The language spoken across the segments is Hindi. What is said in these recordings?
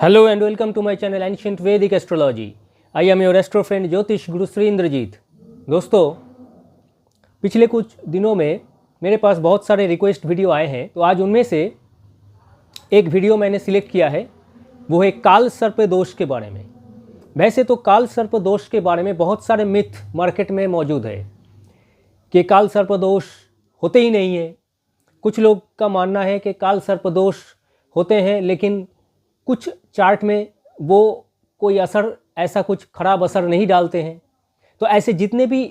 Hello and welcome to my channel Ancient Vedic Astrology. I am your astro friend ज्योतिष गुरु श्री इंद्रजीत। दोस्तों, पिछले कुछ दिनों में मेरे पास बहुत सारे रिक्वेस्ट वीडियो आए हैं, तो आज उनमें से एक वीडियो मैंने सिलेक्ट किया है। वो है काल सर्प दोष के बारे में। वैसे तो काल सर्प दोष के बारे में बहुत सारे मिथ मार्केट में मौजूद है कि काल सर्प दोष होते ही नहीं है। कुछ लोग का मानना है कि काल सर्प दोष होते हैं, लेकिन कुछ चार्ट में वो कोई असर, ऐसा कुछ खराब असर नहीं डालते हैं। तो ऐसे जितने भी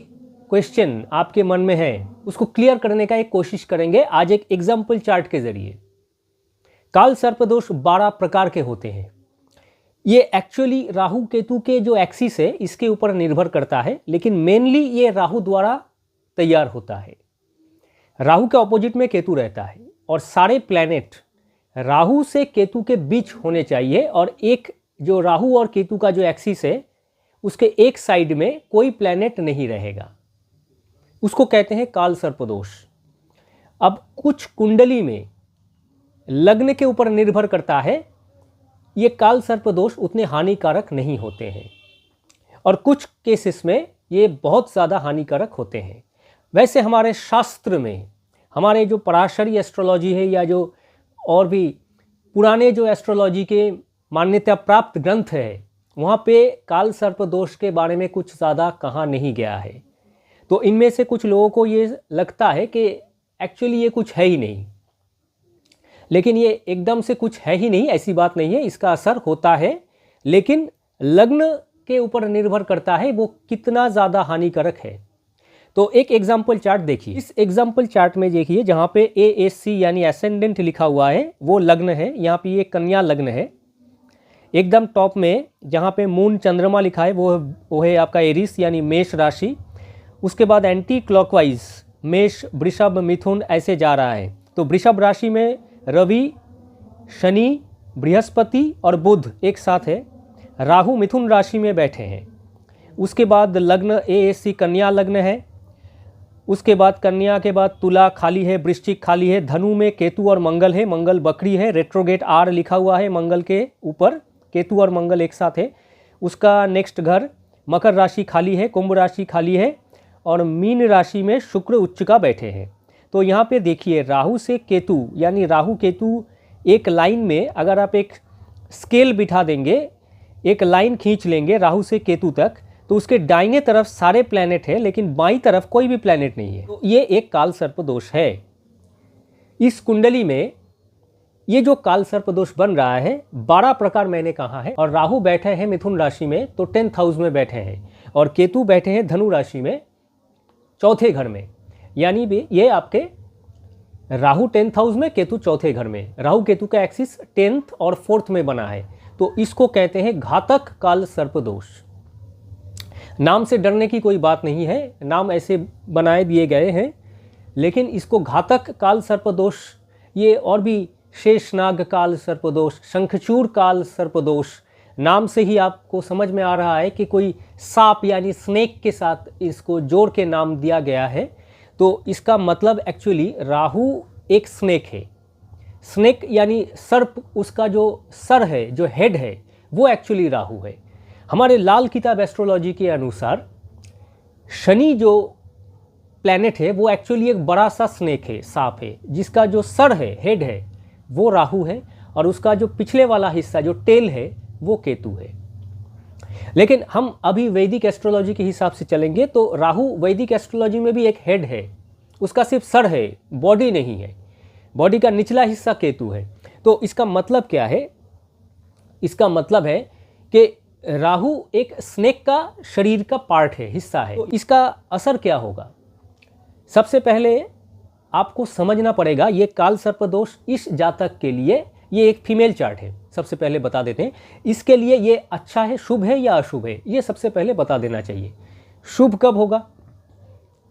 क्वेश्चन आपके मन में हैं, उसको क्लियर करने का एक कोशिश करेंगे आज एक एग्जाम्पल चार्ट के जरिए। काल सर्प दोष 12 प्रकार के होते हैं। ये एक्चुअली राहु केतु के जो एक्सिस है इसके ऊपर निर्भर करता है, लेकिन मेनली ये राहु द्वारा तैयार होता है। राहु के ऑपोजिट में केतु रहता है और सारे प्लैनेट राहु से केतु के बीच होने चाहिए, और एक जो राहु और केतु का जो एक्सिस है उसके एक साइड में कोई प्लैनेट नहीं रहेगा। उसको कहते हैं काल सर्प दोष। अब कुछ कुंडली में लग्न के ऊपर निर्भर करता है, ये काल सर्प दोष उतने हानिकारक नहीं होते हैं, और कुछ केसेस में ये बहुत ज़्यादा हानिकारक होते हैं। वैसे हमारे शास्त्र में, हमारे जो पराशरी एस्ट्रोलॉजी है या जो और भी पुराने जो एस्ट्रोलॉजी के मान्यता प्राप्त ग्रंथ है, वहाँ पे काल सर्प दोष के बारे में कुछ ज़्यादा कहा नहीं गया है। तो इनमें से कुछ लोगों को ये लगता है कि एक्चुअली ये कुछ है ही नहीं, लेकिन ये एकदम से कुछ है ही नहीं, ऐसी बात नहीं है। इसका असर होता है, लेकिन लग्न के ऊपर निर्भर करता है वो कितना ज़्यादा हानिकारक है। तो एक एग्जाम्पल चार्ट देखिए। इस एग्जाम्पल चार्ट में देखिए जहाँ पे ASC यानी एसेंडेंट लिखा हुआ है वो लग्न है। यहाँ पे ये कन्या लग्न है। एकदम टॉप में जहाँ पे मून चंद्रमा लिखा है वो है आपका एरिस यानी मेष राशि। उसके बाद एंटी क्लॉकवाइज मेष, वृषभ, मिथुन ऐसे जा रहा है। तो वृषभ राशि में रवि, शनि, बृहस्पति और बुध एक साथ है। राहु मिथुन राशि में बैठे हैं। उसके बाद लग्न ASC कन्या लग्न है। उसके बाद कन्या के बाद तुला खाली है, वृश्चिक खाली है। धनु में केतु और मंगल है, मंगल बकरी है। रेट्रोगेट R लिखा हुआ है मंगल के ऊपर, केतु और मंगल एक साथ है। उसका नेक्स्ट घर मकर राशि खाली है, कुंभ राशि खाली है, और मीन राशि में शुक्र उच्चका बैठे हैं। तो यहाँ पे देखिए राहु से केतु यानी राहु केतु एक लाइन में, अगर आप एक स्केल बिठा देंगे, एक लाइन खींच लेंगे राहु से केतु तक, तो उसके दाहिने तरफ सारे प्लैनेट है, लेकिन बाईं तरफ कोई भी प्लैनेट नहीं है। तो ये एक काल सर्प दोष है। इस कुंडली में ये जो काल सर्प दोष बन रहा है 12 प्रकार मैंने कहा है, और राहु बैठे हैं मिथुन राशि में तो 10th हाउस में बैठे हैं, और केतु बैठे हैं धनु राशि में चौथे घर में। यानी भी ये आपके राहु 10th हाउस में, केतु चौथे घर में। राहु केतु का एक्सिस 10th और 4th में बना है, तो इसको कहते हैं घातक काल सर्प दोष। नाम से डरने की कोई बात नहीं है, नाम ऐसे बनाए दिए गए हैं, लेकिन इसको घातक काल सर्प दोष, ये और भी शेषनाग काल सर्प दोष, शंखचूड़ काल सर्प दोष, नाम से ही आपको समझ में आ रहा है कि कोई सांप यानी स्नेक के साथ इसको जोड़ के नाम दिया गया है। तो इसका मतलब एक्चुअली राहु एक स्नेक है। स्नेक यानी सर्प, उसका जो सर है, जो हेड है, वो एक्चुअली राहु है। हमारे लाल किताब एस्ट्रोलॉजी के अनुसार शनि जो प्लैनेट है वो एक्चुअली एक बड़ा सा स्नेक है, सांप है, जिसका जो सर है, हेड है, वो राहु है, और उसका जो पिछले वाला हिस्सा जो टेल है वो केतु है। लेकिन हम अभी वैदिक एस्ट्रोलॉजी के हिसाब से चलेंगे तो राहु वैदिक एस्ट्रोलॉजी में भी एक हेड है, उसका सिर्फ सर है, बॉडी नहीं है। बॉडी का निचला हिस्सा केतु है। तो इसका मतलब क्या है? इसका मतलब है कि राहु एक स्नेक का शरीर का पार्ट है, हिस्सा है। तो इसका असर क्या होगा? सबसे पहले आपको समझना पड़ेगा ये काल सर्प दोष इस जातक के लिए, ये एक फीमेल चार्ट है, सबसे पहले बता देते हैं। इसके लिए ये अच्छा है, शुभ है या अशुभ है, ये सबसे पहले बता देना चाहिए। शुभ कब होगा?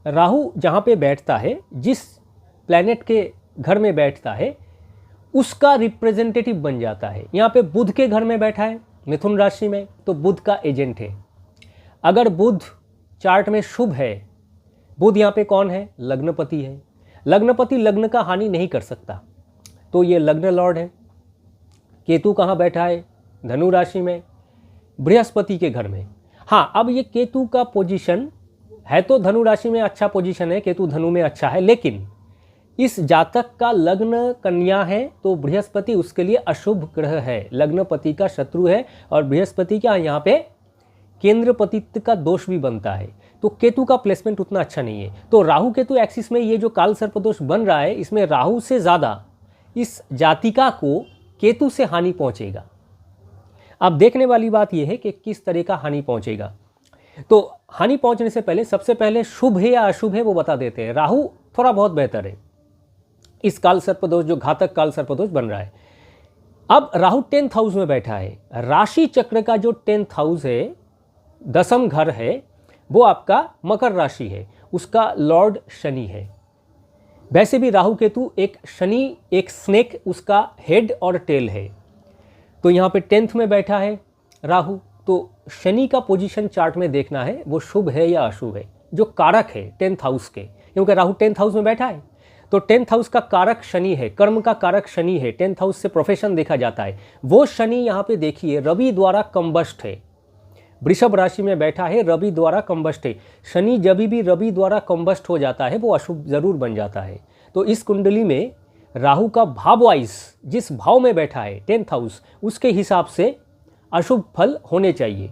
राहु जहाँ पे बैठता है, जिस प्लैनेट के घर में बैठता है, उसका रिप्रेजेंटेटिव बन जाता है। यहाँ पे बुध के घर में बैठा है मिथुन राशि में, तो बुध का एजेंट है। अगर बुध चार्ट में शुभ है, बुध यहाँ पे कौन है? लग्नपति है। लग्नपति लग्न का हानि नहीं कर सकता, तो ये लग्न लॉर्ड है। केतु कहाँ बैठा है? धनु राशि में, बृहस्पति के घर में। हाँ, अब ये केतु का पोजीशन है तो धनु राशि में अच्छा पोजीशन है, केतु धनु में अच्छा है, लेकिन इस जातक का लग्न कन्या है तो बृहस्पति उसके लिए अशुभ ग्रह है, लग्नपति का शत्रु है, और बृहस्पति क्या यहाँ पे केंद्रपतित्व का दोष भी बनता है, तो केतु का प्लेसमेंट उतना अच्छा नहीं है। तो राहु केतु एक्सिस में ये जो काल सर्पदोष बन रहा है, इसमें राहु से ज़्यादा इस जातिका को केतु से हानि पहुंचेगा। अब देखने वाली बात यह है कि किस तरह का हानि पहुंचेगा। तो हानि पहुंचने से पहले सबसे पहले शुभ है या अशुभ है वो बता देते हैं। राहु थोड़ा बहुत बेहतर है इस काल सर्पदोष, जो घातक काल सर्पदोष बन रहा है। अब राहु 10th हाउस में बैठा है, राशि चक्र का जो 10th हाउस है, 10th घर है, वो आपका मकर राशि है, उसका लॉर्ड शनि है। वैसे भी राहु केतु एक शनि, एक स्नेक, उसका हेड और टेल है। तो यहाँ पे 10th में बैठा है राहु, तो शनि का पोजीशन चार्ट में देखना है वो शुभ है या अशुभ है, जो कारक है 10th हाउस के, क्योंकि राहु 10th हाउस में बैठा है तो 10th हाउस का कारक शनि है, कर्म का कारक शनि है, 10th हाउस से प्रोफेशन देखा जाता है। वो शनि यहाँ पे देखिए रवि द्वारा कंबस्ट है, वृषभ राशि में बैठा है, रवि द्वारा कंबस्ट है। शनि जब भी रवि द्वारा कंबस्ट हो जाता है वो अशुभ जरूर बन जाता है। तो इस कुंडली में राहु का भाव वाइज जिस भाव में बैठा है 10th हाउस, उसके हिसाब से अशुभ फल होने चाहिए।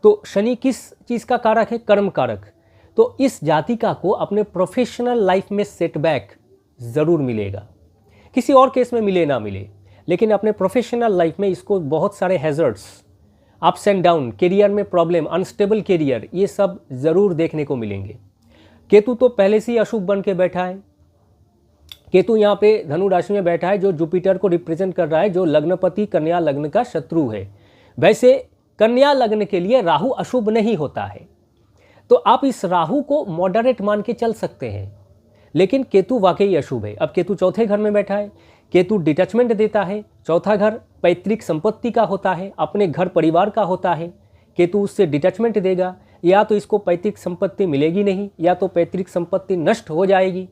तो शनि किस चीज़ का कारक है? कर्म कारक। तो इस जातिका को अपने प्रोफेशनल लाइफ में सेटबैक ज़रूर मिलेगा, किसी और केस में मिले ना मिले, लेकिन अपने प्रोफेशनल लाइफ में इसको बहुत सारे hazards, ups and down, career में प्रॉब्लम, अनस्टेबल करियर, ये सब ज़रूर देखने को मिलेंगे। केतु तो पहले से ही अशुभ बन के बैठा है। केतु यहाँ पे धनु राशि में बैठा है, जो जुपिटर को रिप्रेजेंट कर रहा है, जो लग्नपति कन्या लग्न का शत्रु है। वैसे कन्या लग्न के लिए राहु अशुभ नहीं होता है, तो आप इस राहु को मॉडरेट मान के चल सकते हैं, लेकिन केतु वाकई अशुभ है। अब केतु चौथे घर में बैठा है, केतु डिटैचमेंट देता है, चौथा घर पैतृक संपत्ति का होता है, अपने घर परिवार का होता है। केतु उससे डिटैचमेंट देगा, या तो इसको पैतृक संपत्ति मिलेगी नहीं, या तो पैतृक संपत्ति नष्ट हो जाएगी,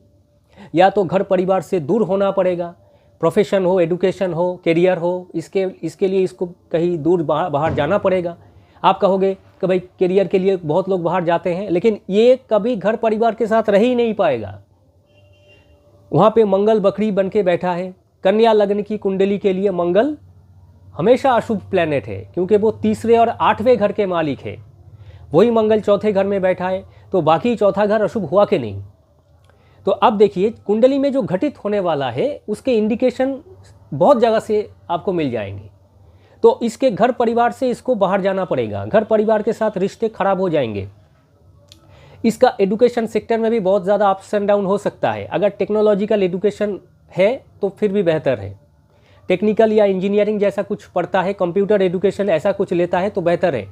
या तो घर परिवार से दूर होना पड़ेगा। प्रोफेशन हो, एडुकेशन हो, करियर हो, इसके लिए इसको कहीं दूर बाहर जाना पड़ेगा। आप कहोगे कि भाई करियर के लिए बहुत लोग बाहर जाते हैं, लेकिन ये कभी घर परिवार के साथ रह ही नहीं पाएगा। वहाँ पे मंगल बकरी बन के बैठा है। कन्या लग्न की कुंडली के लिए मंगल हमेशा अशुभ प्लैनेट है, क्योंकि वो तीसरे और 8वें घर के मालिक है। वही मंगल चौथे घर में बैठा है, तो बाकी चौथा घर अशुभ हुआ कि नहीं। तो अब देखिए कुंडली में जो घटित होने वाला है उसके इंडिकेशन बहुत जगह से आपको मिल जाएंगे। तो इसके घर परिवार से इसको बाहर जाना पड़ेगा, घर परिवार के साथ रिश्ते खराब हो जाएंगे। इसका एडुकेशन सेक्टर में भी बहुत ज़्यादा अप्स एंड डाउन हो सकता है। अगर टेक्नोलॉजिकल एडुकेशन है तो फिर भी बेहतर है, टेक्निकल या इंजीनियरिंग जैसा कुछ पढ़ता है, कंप्यूटर एडुकेशन ऐसा कुछ लेता है तो बेहतर है।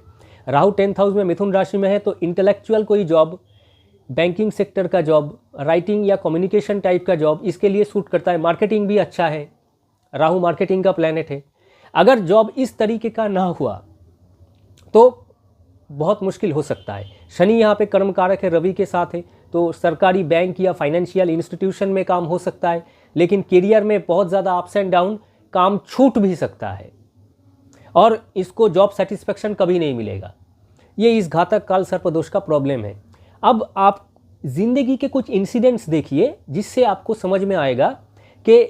राहु 10th हाउस में मिथुन राशि में है, तो इंटेलेक्चुअल कोई जॉब, बैंकिंग सेक्टर का जॉब, राइटिंग या कम्युनिकेशन टाइप का जॉब इसके लिए सूट करता है। मार्केटिंग भी अच्छा है, राहु मार्केटिंग का प्लैनेट है। अगर जॉब इस तरीके का ना हुआ तो बहुत मुश्किल हो सकता है। शनि यहाँ पे कर्म कारक है, रवि के साथ है, तो सरकारी बैंक या फाइनेंशियल इंस्टीट्यूशन में काम हो सकता है, लेकिन करियर में बहुत ज़्यादा अप्स एंड डाउन, काम छूट भी सकता है और इसको जॉब सेटिस्फेक्शन कभी नहीं मिलेगा। ये इस घातक काल सर्पदोष का प्रॉब्लम है। अब आप जिंदगी के कुछ इंसिडेंट्स देखिए जिससे आपको समझ में आएगा कि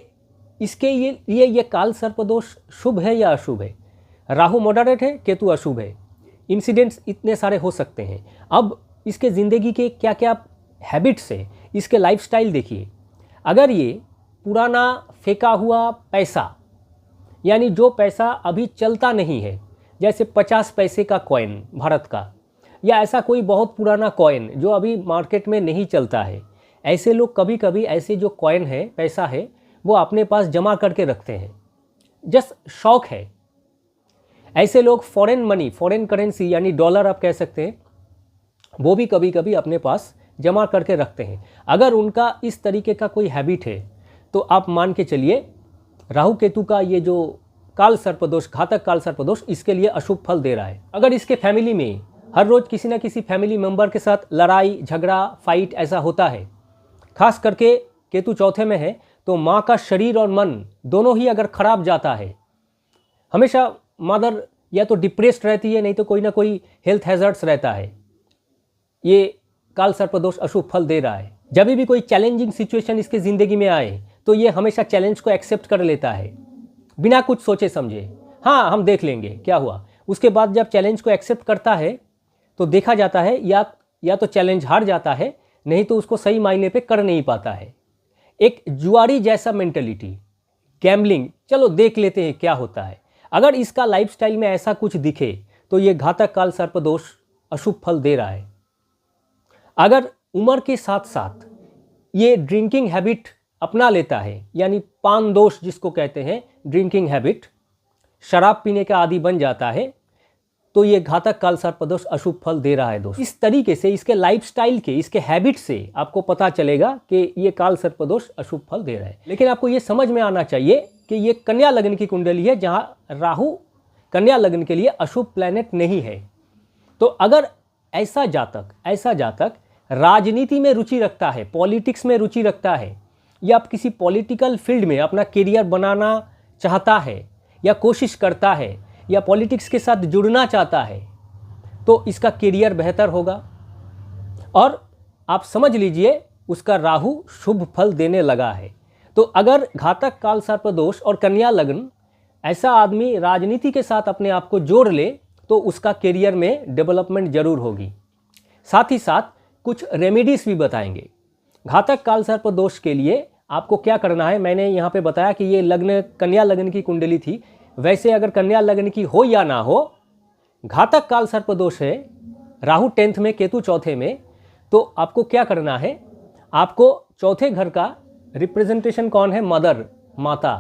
इसके ये काल सर्पदोष शुभ है या अशुभ है। राहु मॉडरेट है, केतु अशुभ है। इंसिडेंट्स इतने सारे हो सकते हैं। अब इसके ज़िंदगी के क्या क्या हैबिट्स है, इसके लाइफस्टाइल देखिए। अगर ये पुराना फेंका हुआ पैसा, यानी जो पैसा अभी चलता नहीं है, जैसे 50 पैसे का कॉइन भारत का, या ऐसा कोई बहुत पुराना कॉइन जो अभी मार्केट में नहीं चलता है, ऐसे लोग कभी कभी ऐसे जो कॉइन है, पैसा है, वो अपने पास जमा करके रखते हैं, जस्ट शौक है। ऐसे लोग फॉरेन मनी, फॉरेन करेंसी यानी डॉलर आप कह सकते हैं, वो भी कभी कभी अपने पास जमा करके रखते हैं। अगर उनका इस तरीके का कोई हैबिट है तो आप मान के चलिए राहु केतु का ये जो काल सर्पदोष, घातक काल सर्पदोष, इसके लिए अशुभ फल दे रहा है। अगर इसके फैमिली में हर रोज़ किसी न किसी फैमिली मेंबर के साथ लड़ाई झगड़ा फाइट ऐसा होता है, खास करके केतु चौथे में है, तो माँ का शरीर और मन दोनों ही अगर खराब जाता है, हमेशा मदर या तो डिप्रेस्ड रहती है, नहीं तो कोई ना कोई हेल्थ हैजर्ड्स रहता है। ये काल सर्पदोष अशुभ फल दे रहा है। जब भी कोई चैलेंजिंग सिचुएशन इसके ज़िंदगी में आए तो ये हमेशा चैलेंज को एक्सेप्ट कर लेता है बिना कुछ सोचे समझे। हाँ, हम देख लेंगे क्या हुआ। उसके बाद जब चैलेंज को एक्सेप्ट करता है तो देखा जाता है या तो चैलेंज हार जाता है, नहीं तो उसको सही मायने पे कर नहीं पाता है। एक जुआरी जैसा मेंटलिटी, गैम्बलिंग, चलो देख लेते हैं क्या होता है। अगर इसका लाइफस्टाइल में ऐसा कुछ दिखे तो ये घातक काल सर्पदोष अशुभ फल दे रहा है। अगर उम्र के साथ साथ ये ड्रिंकिंग हैबिट अपना लेता है, यानी पान दोष जिसको कहते हैं, ड्रिंकिंग हैबिट, शराब पीने का आदी बन जाता है, तो ये घातक काल सर्पदोष अशुभ फल दे रहा है दोस्त। इस तरीके से इसके लाइफस्टाइल के, इसके हैबिट से आपको पता चलेगा कि ये काल सर्पदोष अशुभ फल दे रहा है। लेकिन आपको ये समझ में आना चाहिए कि ये कन्या लग्न की कुंडली है, जहाँ राहु कन्या लग्न के लिए अशुभ प्लैनेट नहीं है। तो अगर ऐसा जातक राजनीति में रुचि रखता है, पॉलिटिक्स में रुचि रखता है, या आप किसी पॉलिटिकल फील्ड में अपना करियर बनाना चाहता है या कोशिश करता है या पॉलिटिक्स के साथ जुड़ना चाहता है, तो इसका करियर बेहतर होगा। और आप समझ लीजिए उसका राहु शुभ फल देने लगा है। तो अगर घातक काल सर्पदोष और कन्या लग्न ऐसा आदमी राजनीति के साथ अपने आप को जोड़ ले तो उसका करियर में डेवलपमेंट जरूर होगी। साथ ही साथ कुछ रेमेडीज भी बताएंगे। घातक काल सर्पदोष के लिए आपको क्या करना है, मैंने यहाँ पे बताया कि ये लग्न कन्या लग्न की कुंडली थी। वैसे अगर कन्या लग्न की हो या ना हो, घातक काल सर्पदोष है, राहु 10th में, केतु 4थे में, तो आपको क्या करना है, आपको चौथे घर का रिप्रेजेंटेशन कौन है, मदर, माता।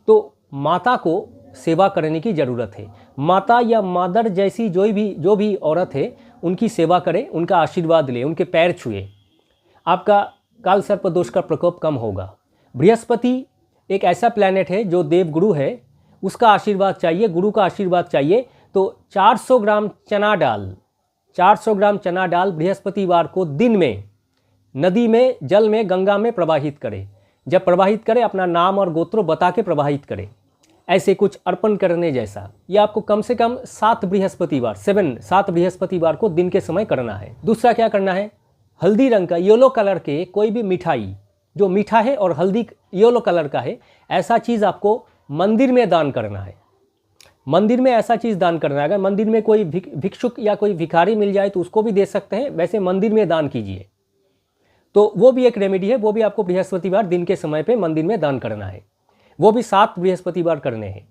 तो माता को सेवा करने की ज़रूरत है। माता या मदर जैसी जो भी औरत है उनकी सेवा करें, उनका आशीर्वाद लें, उनके पैर छुए, आपका काल सर्पदोष का प्रकोप कम होगा। बृहस्पति एक ऐसा प्लैनेट है जो देवगुरु है, उसका आशीर्वाद चाहिए, गुरु का आशीर्वाद चाहिए। तो 400 ग्राम चना डाल बृहस्पतिवार को दिन में नदी में, जल में, गंगा में प्रवाहित करें। जब प्रवाहित करें अपना नाम और गोत्र बता के प्रवाहित करें, ऐसे कुछ अर्पण करने जैसा। यह आपको कम से कम 7 बृहस्पतिवार को दिन के समय करना है। दूसरा क्या करना है, हल्दी रंग का, येलो कलर के कोई भी मिठाई जो मीठा है और हल्दी येलो कलर का है, ऐसा चीज़ आपको मंदिर में दान करना है। मंदिर में ऐसा चीज़ दान करना है। अगर मंदिर में कोई भिक्षुक या कोई भिखारी मिल जाए तो उसको भी दे सकते हैं, वैसे मंदिर में दान कीजिए। तो वो भी एक रेमेडी है, वो भी आपको बृहस्पतिवार दिन के समय पे मंदिर में दान करना है। वो भी 7 बृहस्पतिवार करने हैं।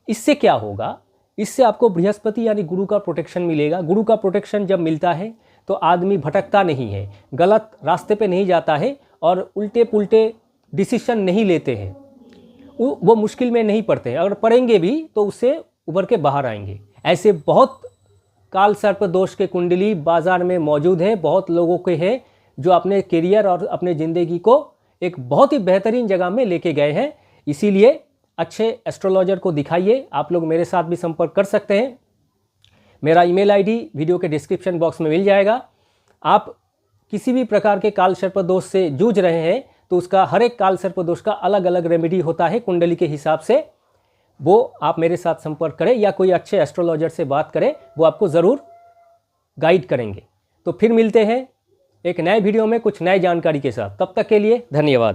इससे क्या होगा, इससे आपको बृहस्पति यानी गुरु का प्रोटेक्शन मिलेगा। गुरु का प्रोटेक्शन जब मिलता है तो आदमी भटकता नहीं है, गलत रास्ते पे नहीं जाता है और उल्टे पुल्टे डिसीजन नहीं लेते हैं, वो मुश्किल में नहीं पड़ते हैं। अगर पड़ेंगे भी तो उससे उभर के बाहर आएंगे। ऐसे बहुत काल सर्पदोष के कुंडली बाज़ार में मौजूद है, बहुत लोगों के हैं जो अपने करियर और अपने ज़िंदगी को एक बहुत ही बेहतरीन जगह में लेके गए हैं। इसीलिए अच्छे एस्ट्रोलॉजर को दिखाइए। आप लोग मेरे साथ भी संपर्क कर सकते हैं। मेरा ईमेल आईडी वीडियो के डिस्क्रिप्शन बॉक्स में मिल जाएगा। आप किसी भी प्रकार के काल सर्पदोष से जूझ रहे हैं तो उसका हर एक काल सर्पदोष का अलग अलग रेमेडी होता है कुंडली के हिसाब से। वो आप मेरे साथ संपर्क करें या कोई अच्छे एस्ट्रोलॉजर से बात करें, वो आपको ज़रूर गाइड करेंगे। तो फिर मिलते हैं एक नए वीडियो में कुछ नए जानकारी के साथ। तब तक के लिए धन्यवाद।